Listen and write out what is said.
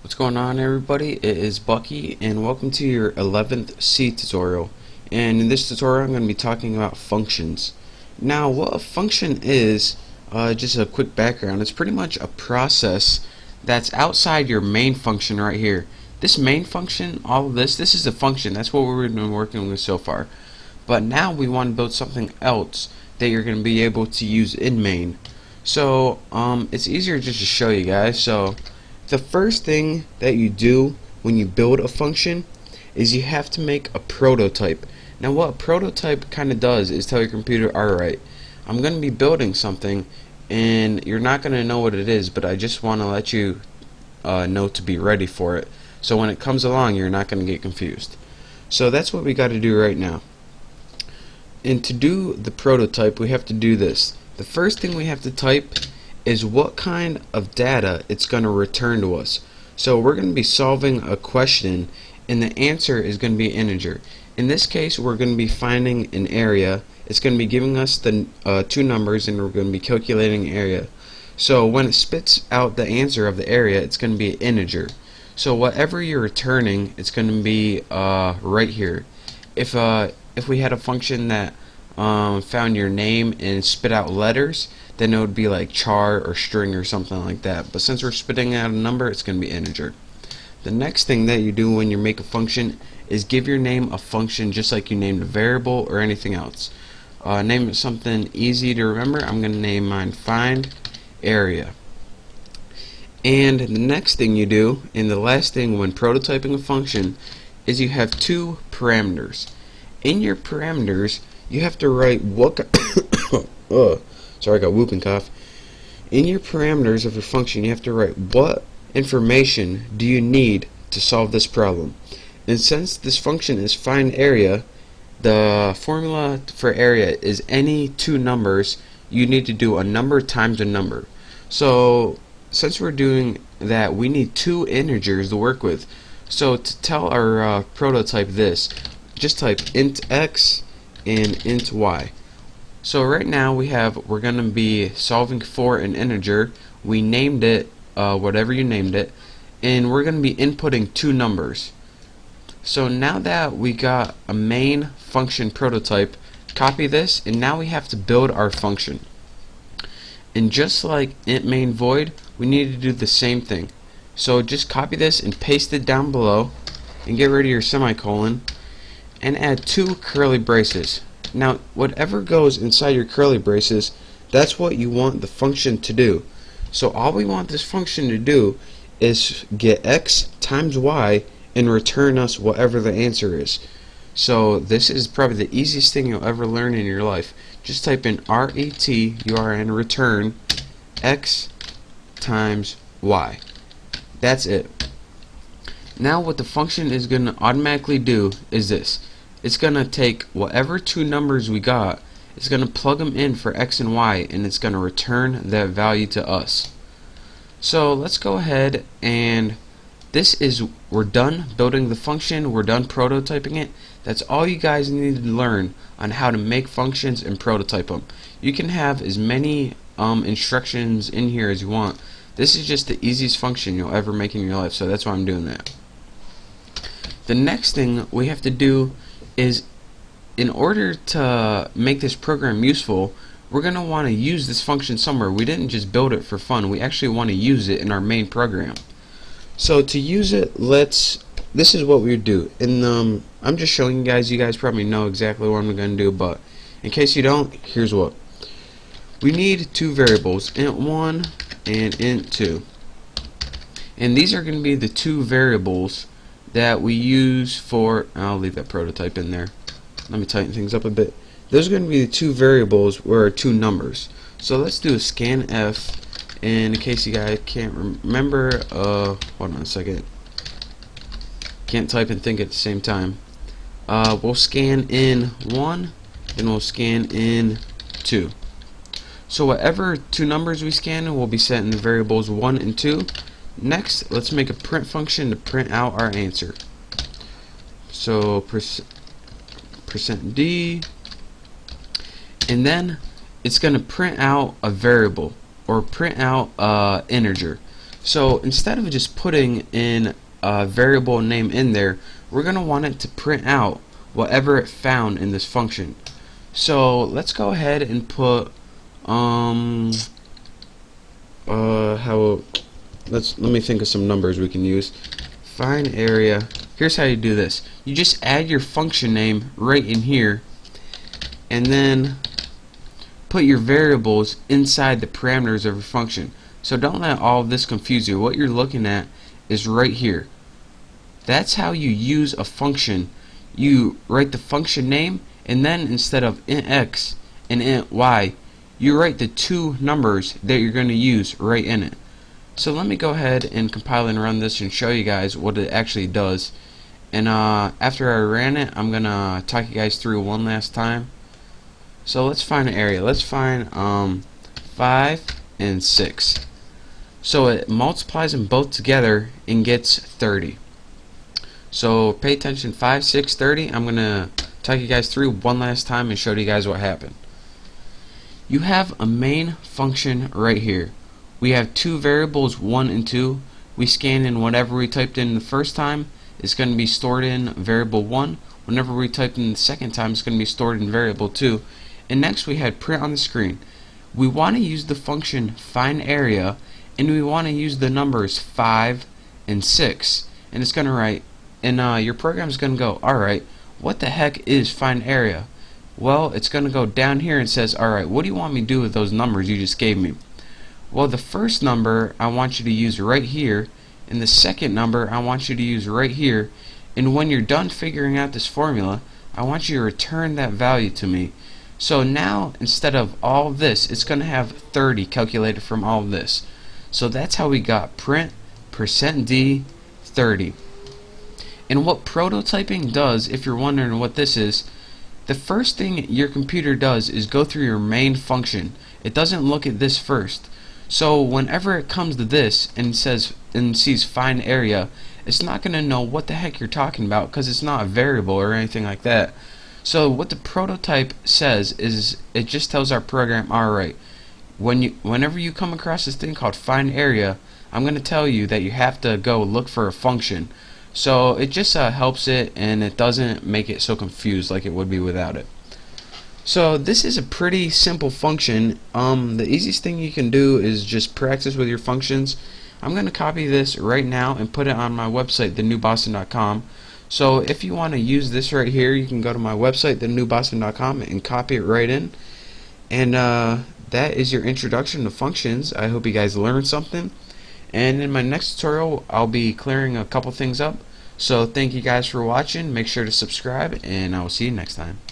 What's going on, everybody? It is Bucky and welcome to your 11th C tutorial. And in this tutorial I'm going to be talking about functions. Now what a function is, just a quick background, it's pretty much a process that's outside your main function right here. This main function, all of this is a function. That's what we've been working with so far. But now we want to build something else that you're going to be able to use in main. So it's easier just to show you guys. So the first thing that you do when you build a function is you have to make a prototype. Now what a prototype kind of does is tell your computer, alright, I'm going to be building something and you're not going to know what it is, but I just want to let you know to be ready for it. So when it comes along, you're not going to get confused. So that's what we got to do right now. And to do the prototype, we have to do this. The first thing we have to type is what kind of data it's going to return to us. So we're going to be solving a question and the answer is going to be an integer. In this case we're going to be finding an area. It's going to be giving us the two numbers and we're going to be calculating area. So when it spits out the answer of the area, it's going to be an integer. So whatever you're returning, it's going to be right here. If we had a function that found your name and spit out letters, then it would be like char or string or something like that. But since we're spitting out a number, it's going to be integer. The next thing that you do when you make a function is give your name a function just like you named a variable or anything else. Name it something easy to remember. I'm going to name mine find area. And the next thing you do, and the last thing when prototyping a function, is you have two parameters. In your parameters, you have to write what sorry, I got whooping cough. In your parameters of your function, you have to write what information do you need to solve this problem. And since this function is find area, the formula for area is any two numbers. You need to do a number times a number. So since we're doing that, we need two integers to work with. So to tell our prototype this, just type int x and int y. So right now we're going to be solving for an integer. We named it whatever you named it, and we're going to be inputting two numbers. So now that we got a main function prototype, copy this, and now we have to build our function. And just like int main void, we need to do the same thing. So just copy this and paste it down below, and get rid of your semicolon, and add two curly braces. Now whatever goes inside your curly braces, that's what you want the function to do. So all we want this function to do is get x times y and return us whatever the answer is. So this is probably the easiest thing you'll ever learn in your life. Just type in return return x times y. That's it. Now what the function is going to automatically do is this. It's going to take whatever two numbers we got, it's going to plug them in for x and y, and it's going to return that value to us. So let's go ahead, and we're done building the function, we're done prototyping it. That's all you guys need to learn on how to make functions and prototype them. You can have as many instructions in here as you want. This is just the easiest function you'll ever make in your life, so that's why I'm doing that. The next thing we have to do is, in order to make this program useful, we're going to want to use this function somewhere. We didn't just build it for fun, we actually want to use it in our main program. So to use it, this is what we would do. And I'm just showing you guys probably know exactly what I'm going to do, but in case you don't, here's what. We need two variables, int1 and int2. And these are going to be the two variables that we use for, I'll leave that prototype in there. Let me tighten things up a bit. Those are going to be the two variables where two numbers. So let's do a scanf, and in case you guys can't remember, hold on a second. Can't type and think at the same time. We'll scan in 1, and we'll scan in 2. So whatever two numbers we scan will be set in the variables 1 and 2. Next, let's make a print function to print out our answer. So %d, and then it's going to print out a variable or print out integer. So instead of just putting in a variable name in there, we're going to want it to print out whatever it found in this function. So let's go ahead and put let me think of some numbers we can use. Find area. Here's how you do this. You just add your function name right in here, and then put your variables inside the parameters of your function. So don't let all of this confuse you. What you're looking at is right here. That's how you use a function. You write the function name, and then instead of int x and int y, you write the two numbers that you're going to use right in it. So let me go ahead and compile and run this and show you guys what it actually does. And after I ran it, I'm going to talk you guys through one last time. So let's find an area. Let's find 5 and 6. So it multiplies them both together and gets 30. So pay attention, 5, 6, 30. I'm going to talk you guys through one last time and show you guys what happened. You have a main function right here. We have two variables, 1 and 2. We scan in whatever we typed in the first time. It's going to be stored in variable 1. Whenever we typed in the second time, it's going to be stored in variable 2. And next we had print on the screen. We want to use the function find area, and we want to use the numbers 5 and 6. And it's going to write, and your program is going to go, alright, what the heck is find area? Well, it's going to go down here and says, alright, what do you want me to do with those numbers you just gave me? Well, the first number I want you to use right here, and the second number I want you to use right here, and when you're done figuring out this formula, I want you to return that value to me. So now, instead of all of this, it's going to have 30 calculated from all of this. So that's how we got print %d 30. And what prototyping does, if you're wondering what this is, the first thing your computer does is go through your main function. It doesn't look at this first. So whenever it comes to this and says and sees find area, it's not going to know what the heck you're talking about because it's not a variable or anything like that. So what the prototype says is it just tells our program, alright, whenever you come across this thing called find area, I'm going to tell you that you have to go look for a function. So it just helps it, and it doesn't make it so confused like it would be without it. So this is a pretty simple function. The easiest thing you can do is just practice with your functions. I'm going to copy this right now and put it on my website, thenewboston.com. So if you want to use this right here, you can go to my website, thenewboston.com, and copy it right in. And that is your introduction to functions. I hope you guys learned something. And in my next tutorial, I'll be clearing a couple things up. So thank you guys for watching. Make sure to subscribe, and I will see you next time.